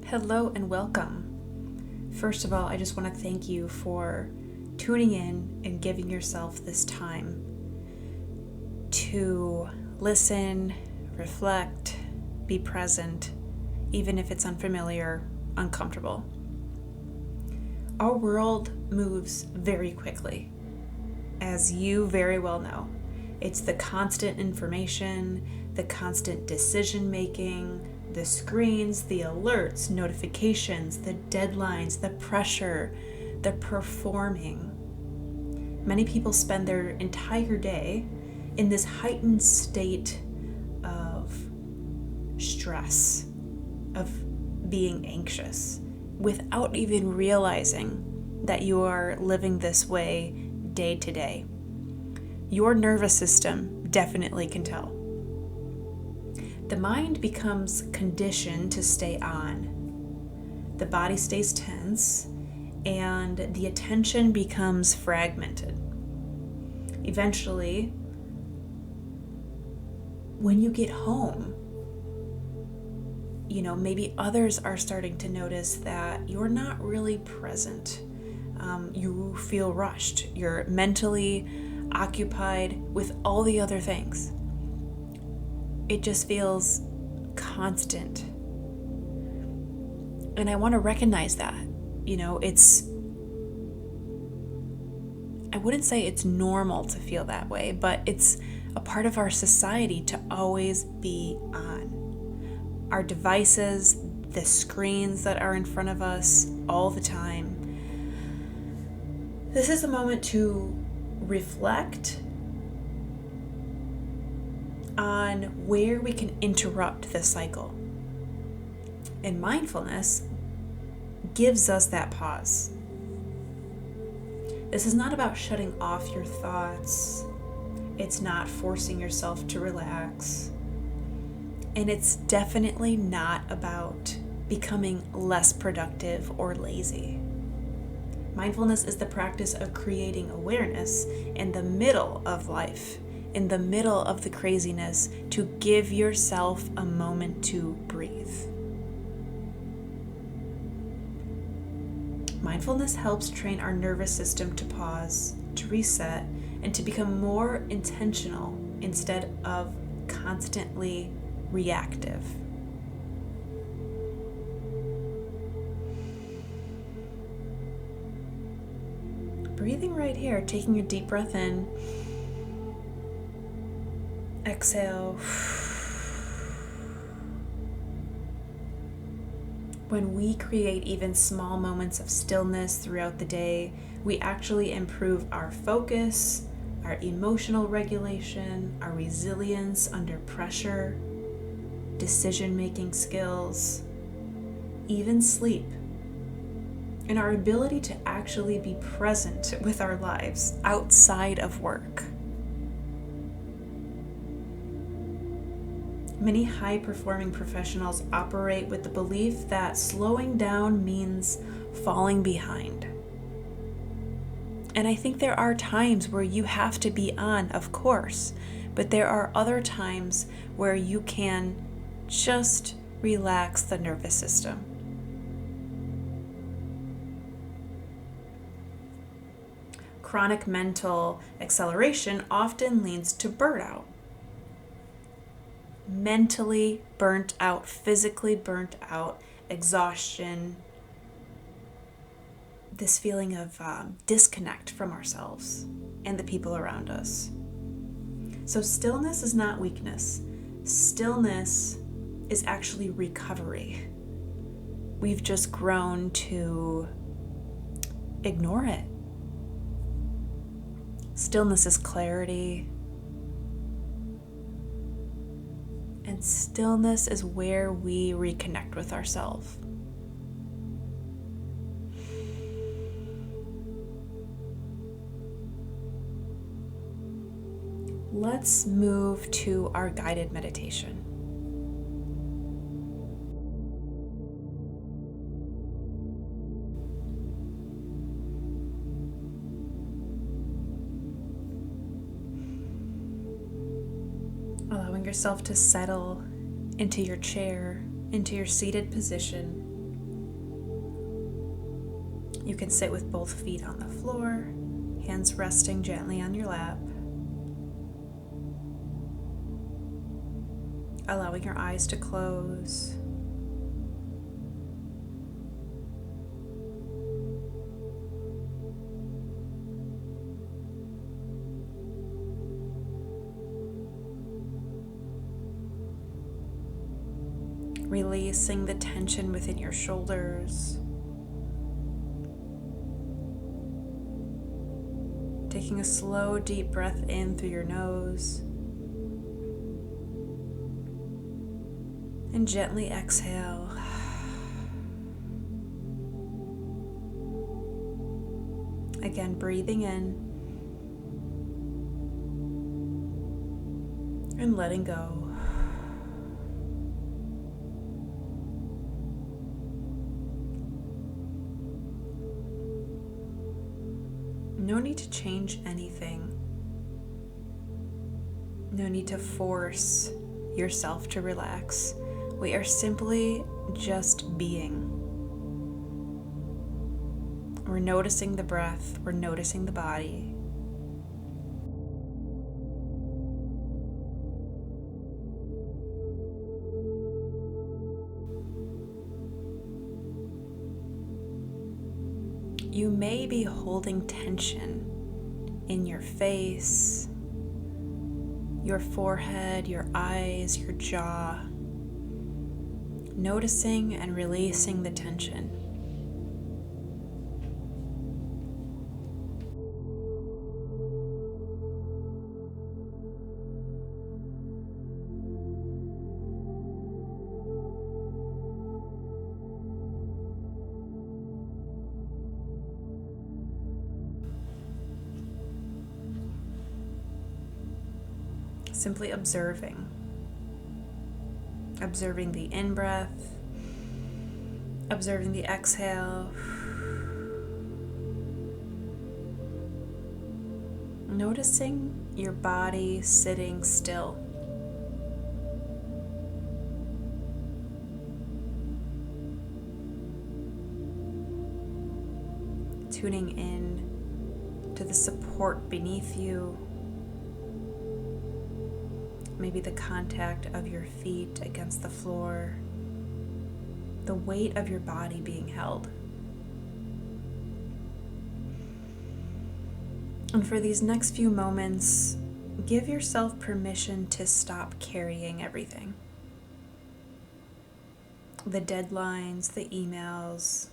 Hello and welcome. First of all, I just want to thank you for tuning in and giving yourself this time to listen, reflect, be present, even if it's unfamiliar, uncomfortable. Our world moves very quickly, as you very well know. It's the constant information, the constant decision making, the screens, the alerts, notifications, the deadlines, the pressure, the performing. Many people spend their entire day in this heightened state of stress, of being anxious, without even realizing that you are living this way day to day. Your nervous system definitely can tell. The mind becomes conditioned to stay on. The body stays tense, and the attention becomes fragmented. Eventually, when you get home, maybe others are starting to notice that you're not really present. You feel rushed. You're mentally occupied with all the other things. It just feels constant. And I want to recognize that. I wouldn't say it's normal to feel that way, but it's a part of our society to always be on. Our devices, the screens that are in front of us all the time. This is a moment to reflect on where we can interrupt the cycle. And mindfulness gives us that pause. This is not about shutting off your thoughts. It's not forcing yourself to relax. And it's definitely not about becoming less productive or lazy. Mindfulness is the practice of creating awareness in the middle of life, in the middle of the craziness, to give yourself a moment to breathe. Mindfulness helps train our nervous system to pause, to reset, and to become more intentional instead of constantly reactive. Breathing right here, taking a deep breath in. Exhale. When we create even small moments of stillness throughout the day, we actually improve our focus, our emotional regulation, our resilience under pressure, decision-making skills, even sleep, and our ability to actually be present with our lives outside of work. Many high-performing professionals operate with the belief that slowing down means falling behind. And I think there are times where you have to be on, of course, but there are other times where you can just relax the nervous system. Chronic mental acceleration often leads to burnout. Mentally burnt out, physically burnt out, exhaustion, this feeling of disconnect from ourselves and the people around us. So stillness is not weakness. Stillness is actually recovery. We've just grown to ignore it. Stillness is clarity. And stillness is where we reconnect with ourselves. Let's move to our guided meditation. Allowing yourself to settle into your chair, into your seated position. You can sit with both feet on the floor, hands resting gently on your lap, allowing your eyes to close. Releasing the tension within your shoulders. Taking a slow, deep breath in through your nose. And gently exhale. Again, breathing in and letting go. No need to change anything. No need to force yourself to relax. We are simply just being. We're noticing the breath, we're noticing the body. You may be holding tension in your face, your forehead, your eyes, your jaw, noticing and releasing the tension. Simply observing the in-breath, observing the exhale, noticing your body sitting still. Tuning in to the support beneath you. Maybe the contact of your feet against the floor, the weight of your body being held. And for these next few moments, give yourself permission to stop carrying everything. The deadlines, the emails,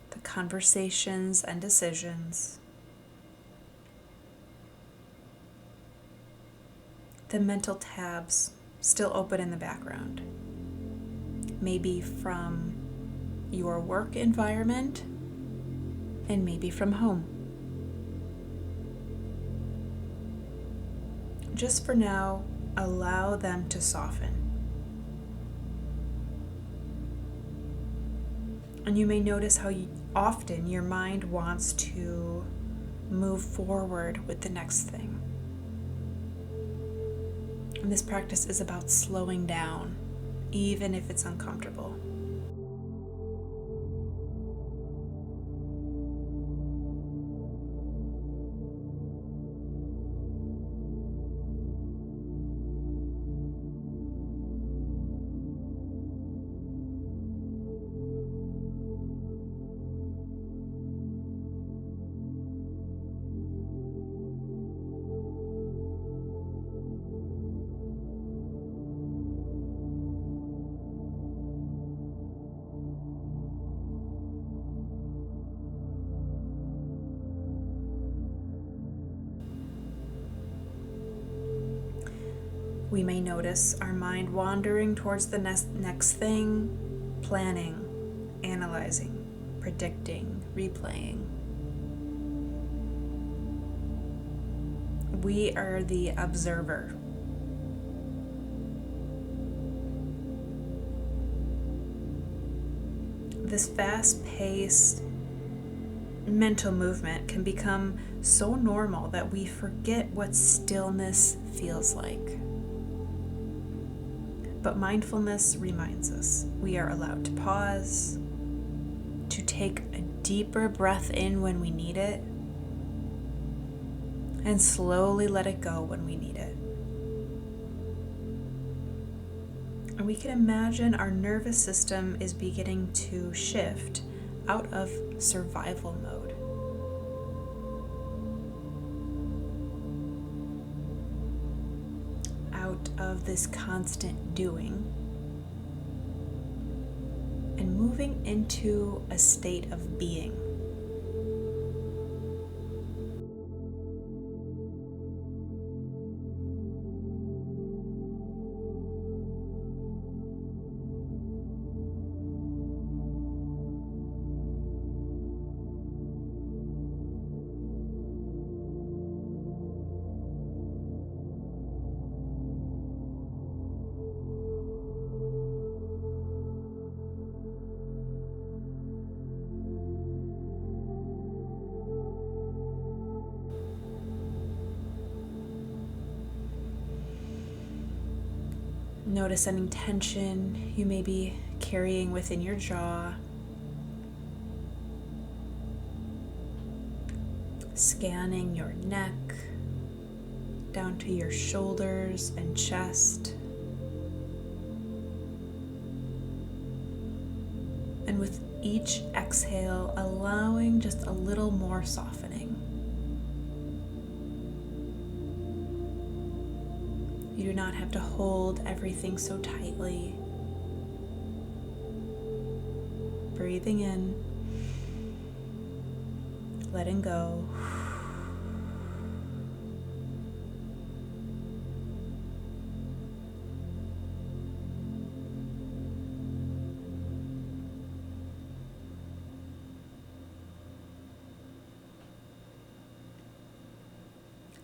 the conversations and decisions. The mental tabs still open in the background. Maybe from your work environment and maybe from home. Just for now, allow them to soften. And you may notice how often your mind wants to move forward with the next thing. And this practice is about slowing down, even if it's uncomfortable. We may notice our mind wandering towards the next thing, planning, analyzing, predicting, replaying. We are the observer. This fast-paced mental movement can become so normal that we forget what stillness feels like. But mindfulness reminds us we are allowed to pause, to take a deeper breath in when we need it, and slowly let it go when we need it. And we can imagine our nervous system is beginning to shift out of survival mode. Out of this constant doing, and moving into a state of being. Notice any tension you may be carrying within your jaw. Scanning your neck down to your shoulders and chest. And with each exhale, allowing just a little more softening. You do not have to hold everything so tightly. Breathing in, letting go.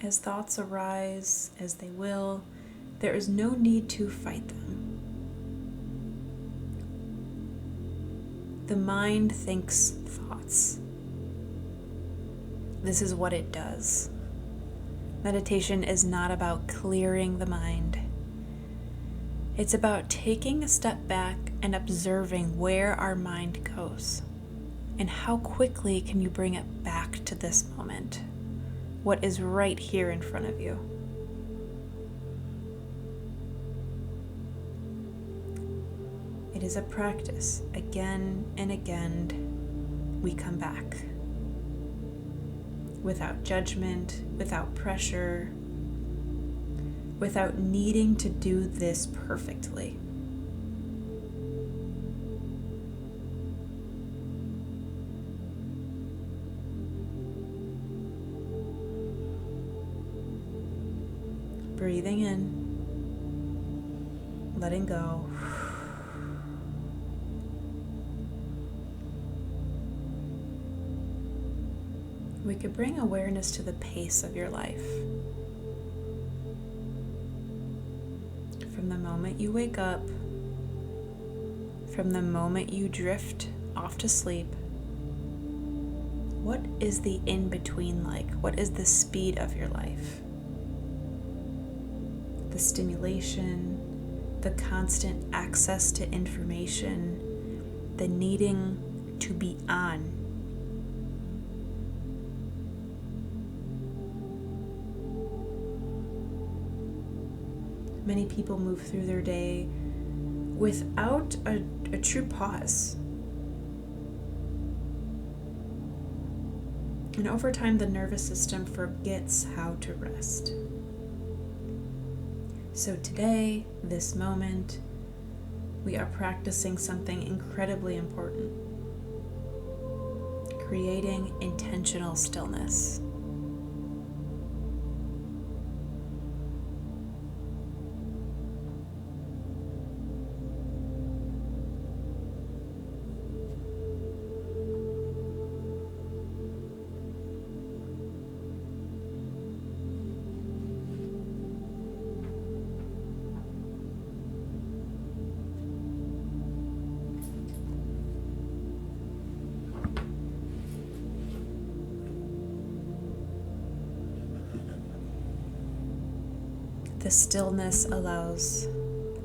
As thoughts arise, as they will, there is no need to fight them. The mind thinks thoughts. This is what it does. Meditation is not about clearing the mind. It's about taking a step back and observing where our mind goes, and how quickly can you bring it back to this moment, what is right here in front of you. It is a practice. Again and again, we come back. Without judgment, without pressure, without needing to do this perfectly. Breathing in, letting go. We could bring awareness to the pace of your life. From the moment you wake up, from the moment you drift off to sleep, what is the in-between like? What is the speed of your life? The stimulation, the constant access to information, the needing to be on. Many people move through their day without a true pause. And over time, the nervous system forgets how to rest. So today, this moment, we are practicing something incredibly important: creating intentional stillness. The stillness allows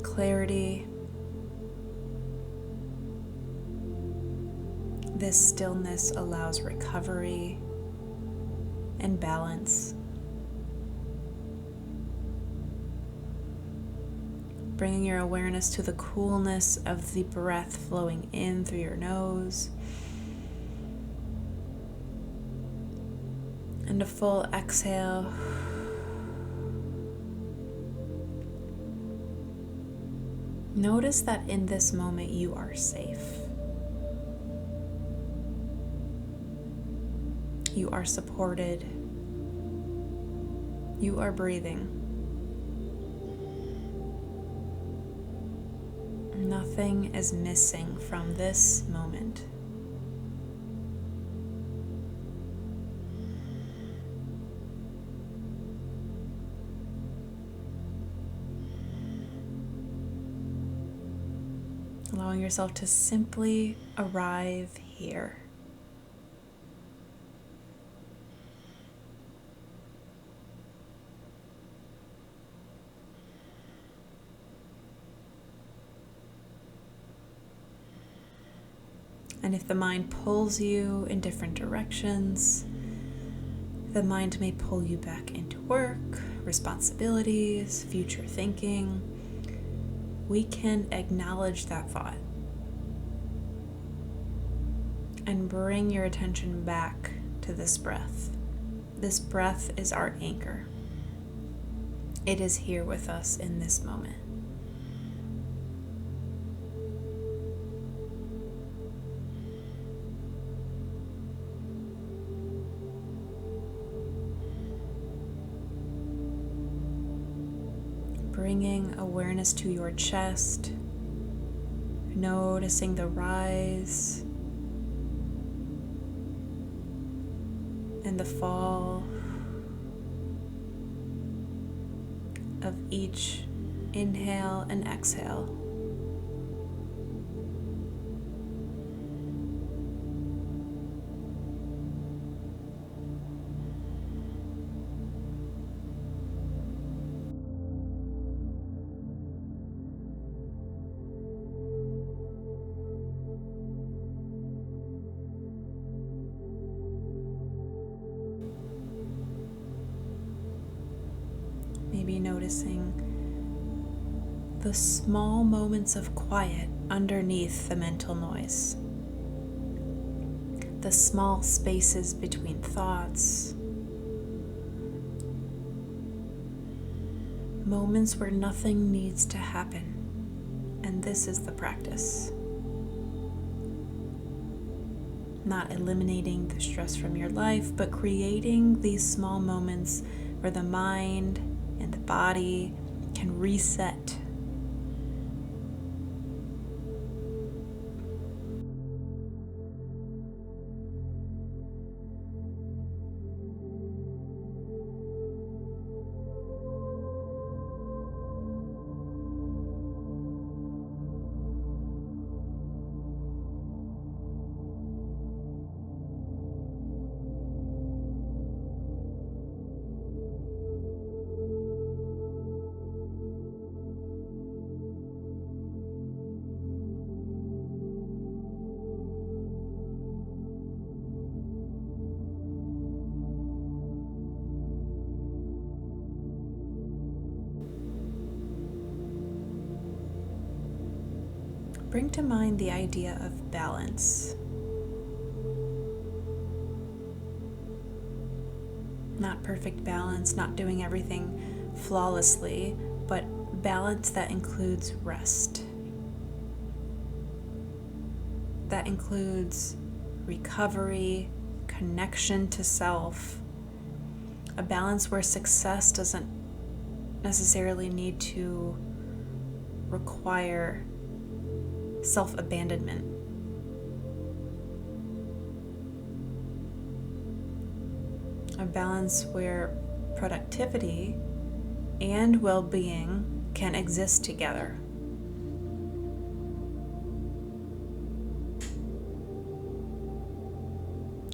clarity. This stillness allows recovery and balance, bringing your awareness to the coolness of the breath flowing in through your nose and a full exhale. Notice that in this moment you are safe. You are supported. You are breathing. Nothing is missing from this moment. Allowing yourself to simply arrive here. And if the mind pulls you in different directions, the mind may pull you back into work, responsibilities, future thinking. We can acknowledge that thought and bring your attention back to this breath. This breath is our anchor. It is here with us in this moment. Bringing awareness to your chest, noticing the rise and the fall of each inhale and exhale. Maybe noticing the small moments of quiet underneath the mental noise, the small spaces between thoughts, moments where nothing needs to happen, and this is the practice. Not eliminating the stress from your life, but creating these small moments where the mind and the body can reset. Bring to mind the idea of balance. Not perfect balance, not doing everything flawlessly, but balance that includes rest. That includes recovery, connection to self, a balance where success doesn't necessarily need to require self-abandonment. A balance where productivity and well-being can exist together.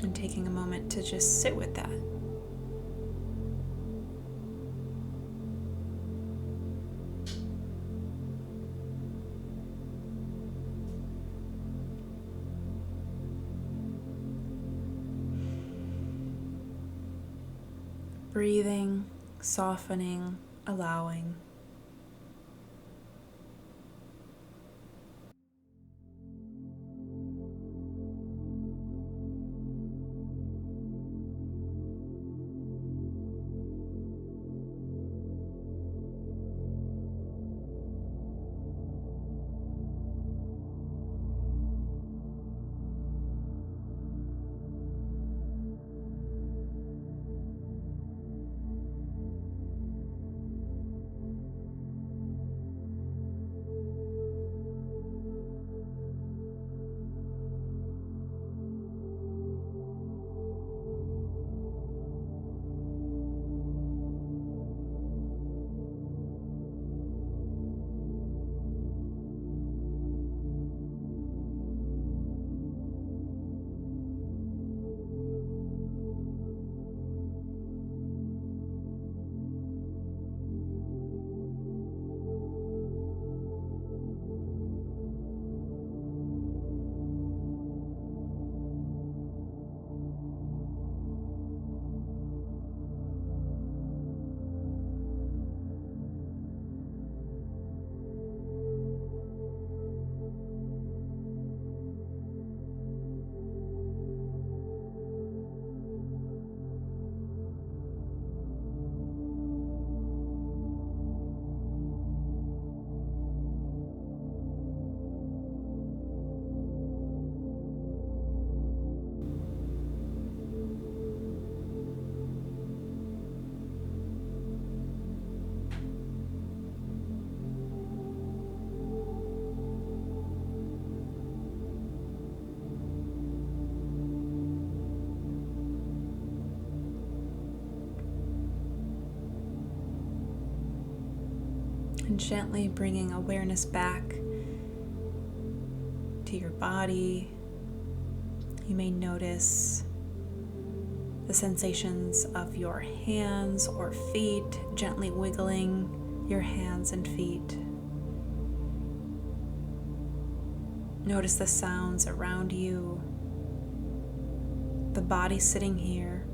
And taking a moment to just sit with that. breathing, softening, allowing. And gently bringing awareness back to your body. You may notice the sensations of your hands or feet, gently wiggling your hands and feet. Notice the sounds around you, the body sitting here.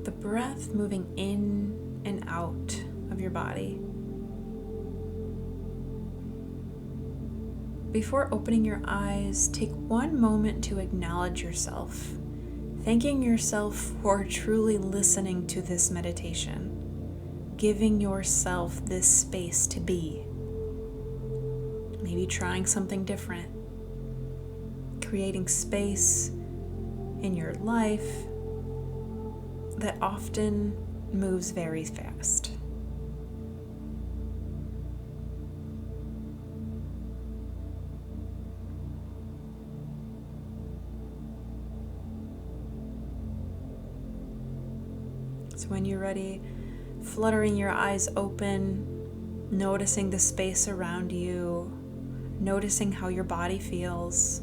The breath moving in and out of your body. Before opening your eyes, take one moment to acknowledge yourself, thanking yourself for truly listening to this meditation, giving yourself this space to be. Maybe trying something different, creating space in your life that often moves very fast. So when you're ready, fluttering your eyes open, noticing the space around you, noticing how your body feels.